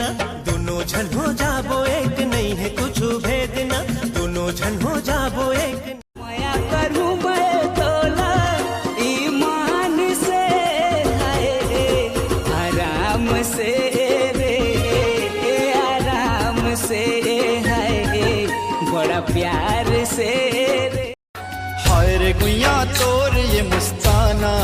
ना, दोनों झन हो जाबो एक, नहीं है कुछ भेद ना, दोनों झन हो जाबो एक। माया करूं मैं तोला ईमान से, हाय आराम से रे, आराम से हाय, बड़ा प्यार से रे। हाय रे गुइया तोर ये मस्ताना